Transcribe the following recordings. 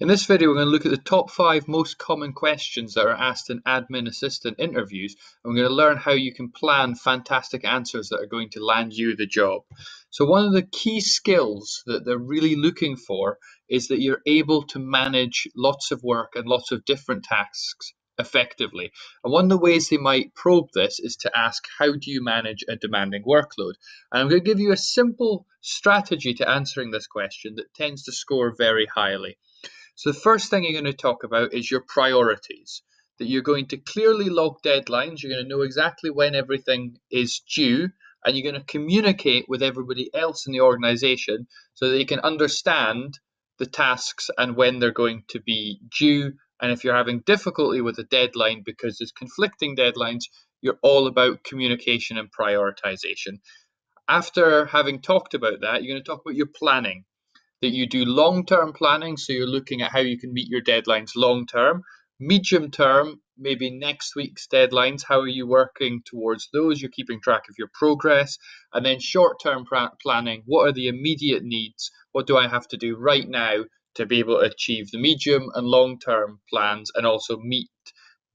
In this video, we're going to look at the top 5 most common questions that are asked in admin assistant interviews, and we're going to learn how you can plan fantastic answers that are going to land you the job. So one of the key skills that they're really looking for is that you're able to manage lots of work and lots of different tasks effectively. And one of the ways they might probe this is to ask, how do you manage a demanding workload? And I'm going to give you a simple strategy to answering this question that tends to score very highly. So the first thing you're going to talk about is your priorities, that you're going to clearly log deadlines. You're going to know exactly when everything is due, and you're going to communicate with everybody else in the organization so that you can understand the tasks and when they're going to be due. And if you're having difficulty with a deadline because there's conflicting deadlines, you're all about communication and prioritization. After having talked about that, you're going to talk about your planning, that you do long-term planning, so you're looking at how you can meet your deadlines long-term. Medium-term, maybe next week's deadlines, how are you working towards those? You're keeping track of your progress. And then short-term planning, what are the immediate needs? What do I have to do right now to be able to achieve the medium and long-term plans and also meet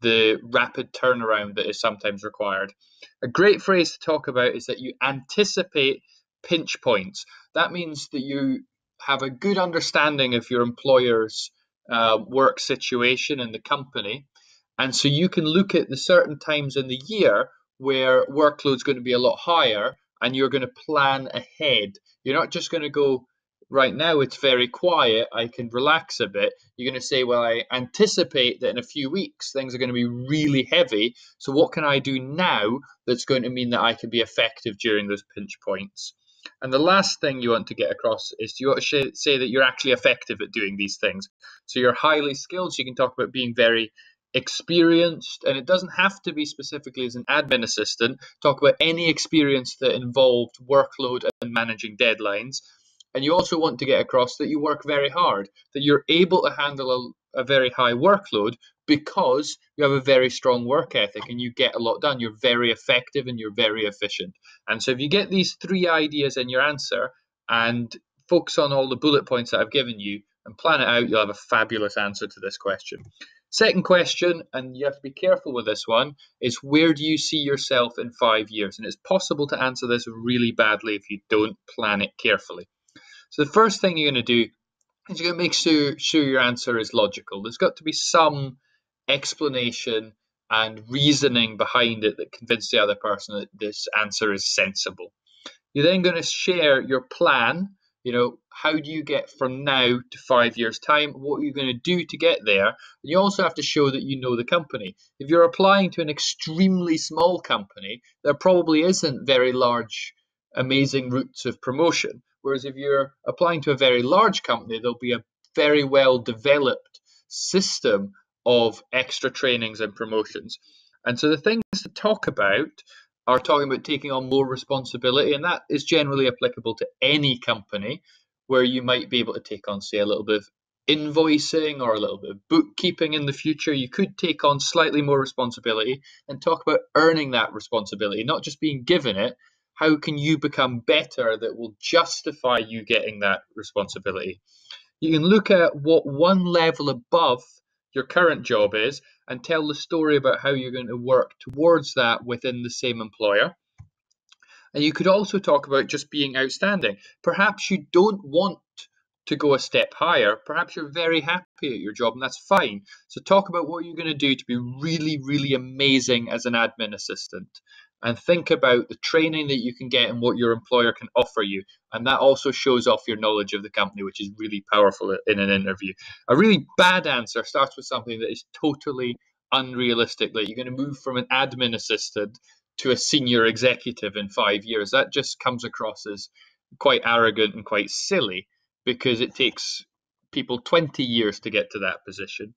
the rapid turnaround that is sometimes required? A great phrase to talk about is that you anticipate pinch points. That means that you have a good understanding of your employer's work situation in the company. And so you can look at the certain times in the year where workload's going to be a lot higher, and you're going to plan ahead. You're not just going to go, right now it's very quiet, I can relax a bit. You're going to say, well, I anticipate that in a few weeks things are going to be really heavy. So what can I do now that's going to mean that I can be effective during those pinch points? And the last thing you want to get across is you want to say that you're actually effective at doing these things. So you're highly skilled. So you can talk about being very experienced, and it doesn't have to be specifically as an admin assistant. Talk about any experience that involved workload and managing deadlines. And you also want to get across that you work very hard, that you're able to handle a very high workload because you have a very strong work ethic and you get a lot done. You're very effective and you're very efficient. And so if you get these 3 ideas in your answer and focus on all the bullet points that I've given you and plan it out, you'll have a fabulous answer to this question. Second question, and you have to be careful with this one, is where do you see yourself in 5 years? And it's possible to answer this really badly if you don't plan it carefully. So the first thing you're going to do is you're going to make sure your answer is logical. There's got to be some explanation and reasoning behind it that convinces the other person that this answer is sensible. You're then going to share your plan. How do you get from now to 5 years' time? What are you going to do to get there? And you also have to show that you know the company. If you're applying to an extremely small company, there probably isn't very large, amazing routes of promotion. Whereas if you're applying to a very large company, there'll be a very well developed system of extra trainings and promotions. And so the things to talk about are talking about taking on more responsibility, and that is generally applicable to any company where you might be able to take on, say, a little bit of invoicing or a little bit of bookkeeping in the future. You could take on slightly more responsibility and talk about earning that responsibility, not just being given it. How can you become better that will justify you getting that responsibility? You can look at what one level above your current job is and tell the story about how you're going to work towards that within the same employer. And you could also talk about just being outstanding. Perhaps you don't want to go a step higher. Perhaps you're very happy at your job, and that's fine. So talk about what you're going to do to be really, really amazing as an admin assistant. And think about the training that you can get and what your employer can offer you. And that also shows off your knowledge of the company, which is really powerful in an interview. A really bad answer starts with something that is totally unrealistic, like you're going to move from an admin assistant to a senior executive in 5 years. That just comes across as quite arrogant and quite silly, because it takes people 20 years to get to that position.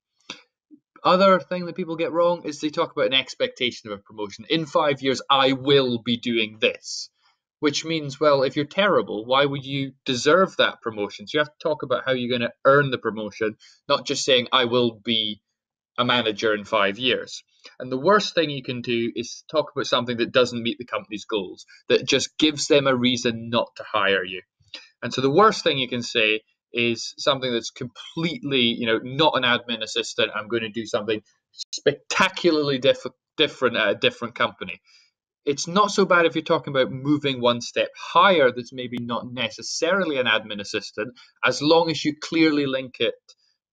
Other thing that people get wrong is they talk about an expectation of a promotion. In 5 years, I will be doing this, which means, well, if you're terrible, why would you deserve that promotion? So you have to talk about how you're going to earn the promotion, not just saying, I will be a manager in 5 years. And the worst thing you can do is talk about something that doesn't meet the company's goals, that just gives them a reason not to hire you. And so the worst thing you can say is something that's completely, not an admin assistant. I'm going to do something spectacularly different at a different company. It's not so bad if you're talking about moving one step higher that's maybe not necessarily an admin assistant, as long as you clearly link it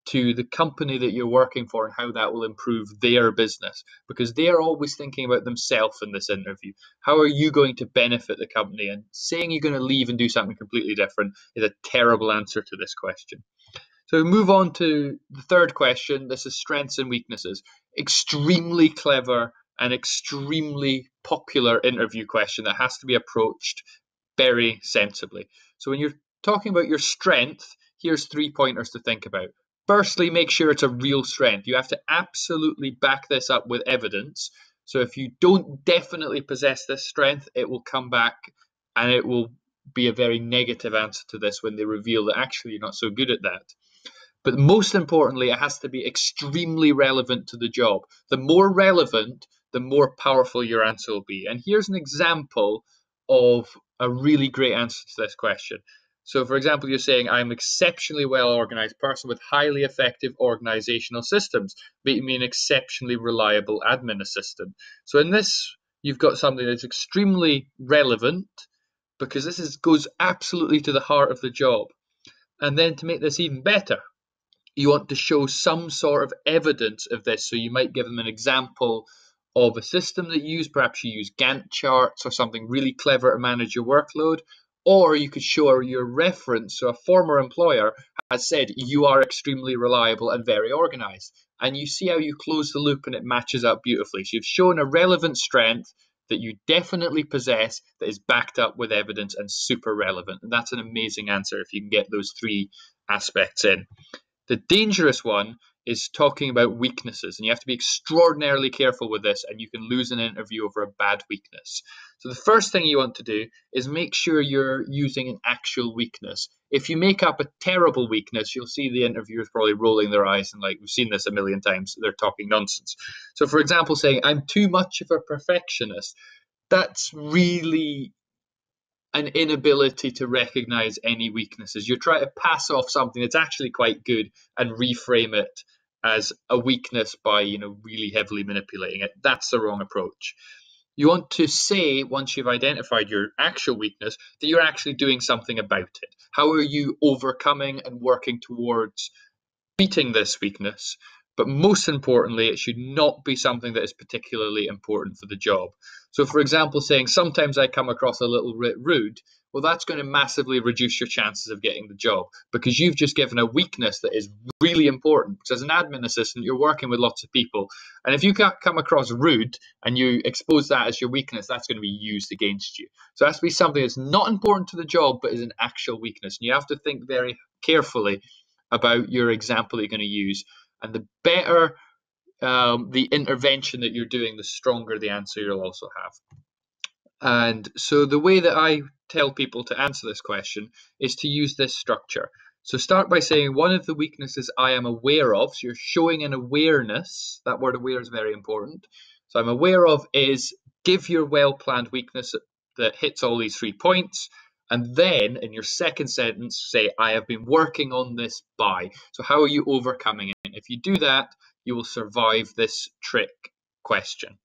to the company that you're working for and how that will improve their business, because they are always thinking about themselves in this interview. How are you going to benefit the company? And saying you're going to leave and do something completely different is a terrible answer to this question. So we move on to the third question. This is strengths and weaknesses. Extremely clever and extremely popular interview question that has to be approached very sensibly. So when you're talking about your strength, here's 3 pointers to think about. Firstly, make sure it's a real strength. You have to absolutely back this up with evidence. So if you don't definitely possess this strength, it will come back and it will be a very negative answer to this when they reveal that actually you're not so good at that. But most importantly, it has to be extremely relevant to the job. The more relevant, the more powerful your answer will be. And here's an example of a really great answer to this question. So, for example, you're saying, I'm an exceptionally well-organized person with highly effective organizational systems, making me an exceptionally reliable admin assistant. So in this, you've got something that's extremely relevant because this goes absolutely to the heart of the job. And then to make this even better, you want to show some sort of evidence of this. So you might give them an example of a system that you use. Perhaps you use Gantt charts or something really clever to manage your workload. Or you could show your reference. So a former employer has said you are extremely reliable and very organized. And you see how you close the loop and it matches up beautifully. So you've shown a relevant strength that you definitely possess that is backed up with evidence and super relevant. And that's an amazing answer if you can get those 3 aspects in. The dangerous one is talking about weaknesses, and you have to be extraordinarily careful with this, and you can lose an interview over a bad weakness. So the first thing you want to do is make sure you're using an actual weakness. If you make up a terrible weakness, you'll see the interviewers probably rolling their eyes and like, we've seen this a million times, they're talking nonsense. So for example, saying, I'm too much of a perfectionist, that's really an inability to recognize any weaknesses. You're trying to pass off something that's actually quite good and reframe it as a weakness by, really heavily manipulating it. That's the wrong approach. You want to say, once you've identified your actual weakness, that you're actually doing something about it. How are you overcoming and working towards beating this weakness? But most importantly, it should not be something that is particularly important for the job. So for example, saying sometimes I come across a little bit rude, well, that's going to massively reduce your chances of getting the job because you've just given a weakness that is really important. Because as an admin assistant, you're working with lots of people. And if you come across rude and you expose that as your weakness, that's going to be used against you. So it has to be something that's not important to the job, but is an actual weakness. And you have to think very carefully about your example that you're going to use. And the better the intervention that you're doing, the stronger the answer you'll also have. And so the way that I tell people to answer this question is to use this structure. So start by saying one of the weaknesses I am aware of. So you're showing an awareness. That word aware is very important. So I'm aware of is give your well-planned weakness that hits all these 3 points. And then in your second sentence, say, I have been working on this by. So how are you overcoming it? If you do that, you will survive this trick question.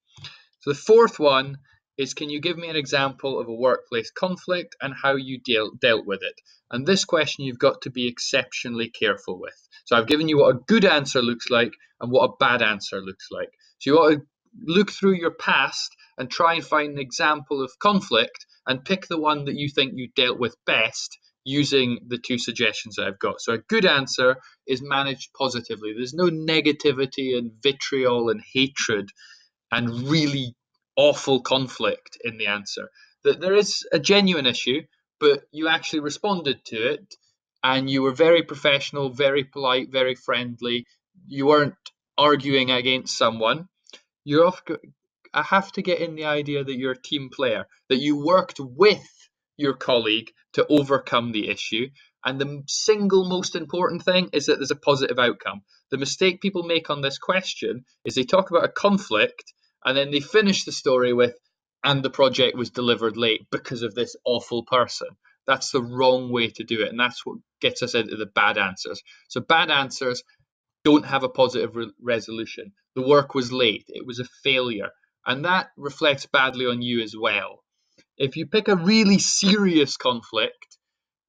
So the fourth one is, can you give me an example of a workplace conflict and how you dealt with it? And this question you've got to be exceptionally careful with. So I've given you what a good answer looks like and what a bad answer looks like. So you want to look through your past and try and find an example of conflict and pick the one that you think you dealt with best using the 2 suggestions that I've got. So a good answer is managed positively. There's no negativity and vitriol and hatred and really awful conflict in the answer. That there is a genuine issue, but you actually responded to it and you were very professional, very polite, very friendly. You weren't arguing against someone. I have to get in the idea that you're a team player, that you worked with your colleague to overcome the issue. And the single most important thing is that there's a positive outcome. The mistake people make on this question is they talk about a conflict and then they finish the story with, and the project was delivered late because of this awful person. That's the wrong way to do it, and that's what gets us into the bad answers. So bad answers don't have a positive resolution. The work was late, it was a failure, and that reflects badly on you as well. If you pick a really serious conflict,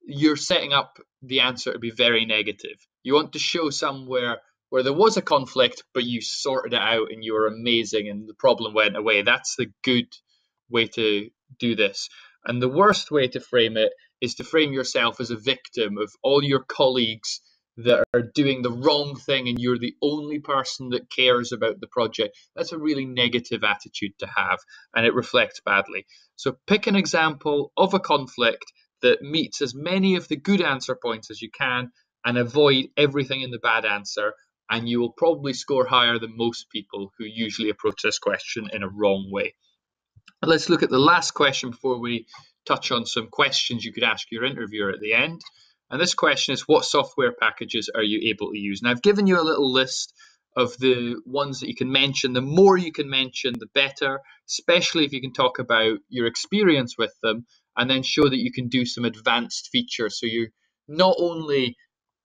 you're setting up the answer to be very negative. You want to show somewhere where there was a conflict, but you sorted it out and you were amazing and the problem went away. That's the good way to do this. And the worst way to frame it is to frame yourself as a victim of all your colleagues that are doing the wrong thing and you're the only person that cares about the project. That's a really negative attitude to have, and it reflects badly. So pick an example of a conflict that meets as many of the good answer points as you can and avoid everything in the bad answer, and you will probably score higher than most people who usually approach this question in a wrong way. Let's look at the last question before we touch on some questions you could ask your interviewer at the end. And this question is, what software packages are you able to use? And I've given you a little list of the ones that you can mention. The more you can mention, the better, especially if you can talk about your experience with them and then show that you can do some advanced features. So you're not only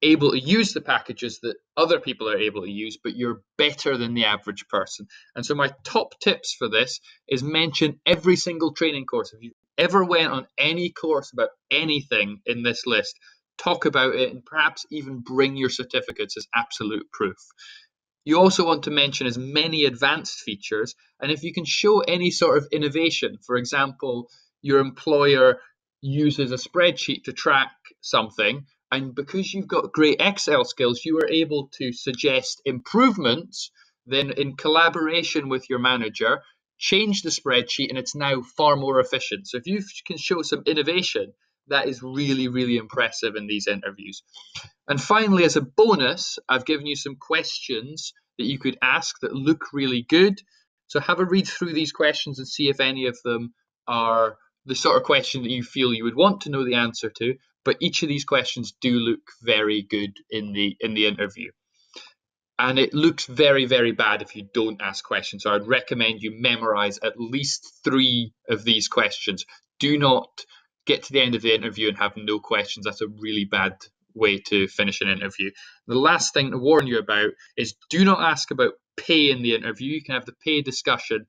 able to use the packages that other people are able to use, but you're better than the average person. And so my top tips for this is mention every single training course. If you ever went on any course about anything in this list, talk about it and perhaps even bring your certificates as absolute proof. You also want to mention as many advanced features, and if you can show any sort of innovation, for example, your employer uses a spreadsheet to track something, and because you've got great Excel skills, you are able to suggest improvements, then in collaboration with your manager, change the spreadsheet and it's now far more efficient. So if you can show some innovation, that is really, really impressive in these interviews. And finally, as a bonus, I've given you some questions that you could ask that look really good. So have a read through these questions and see if any of them are the sort of question that you feel you would want to know the answer to. But each of these questions do look very good in the interview. And it looks very, very bad if you don't ask questions. So I'd recommend you memorize at least 3 of these questions. Do not get to the end of the interview and have no questions. That's a really bad way to finish an interview. The last thing to warn you about is do not ask about pay in the interview. You can have the pay discussion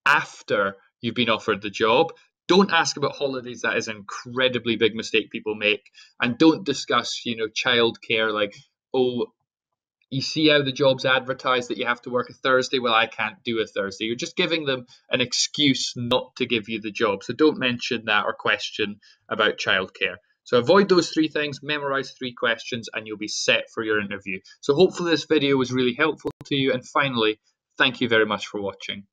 after you've been offered the job. Don't ask about holidays. That is an incredibly big mistake people make. And don't discuss, childcare, like, oh, you see how the job's advertised that you have to work a Thursday. Well, I can't do a Thursday. You're just giving them an excuse not to give you the job. So don't mention that or question about childcare. So avoid those 3 things, memorize 3 questions, and you'll be set for your interview. So hopefully this video was really helpful to you. And finally, thank you very much for watching.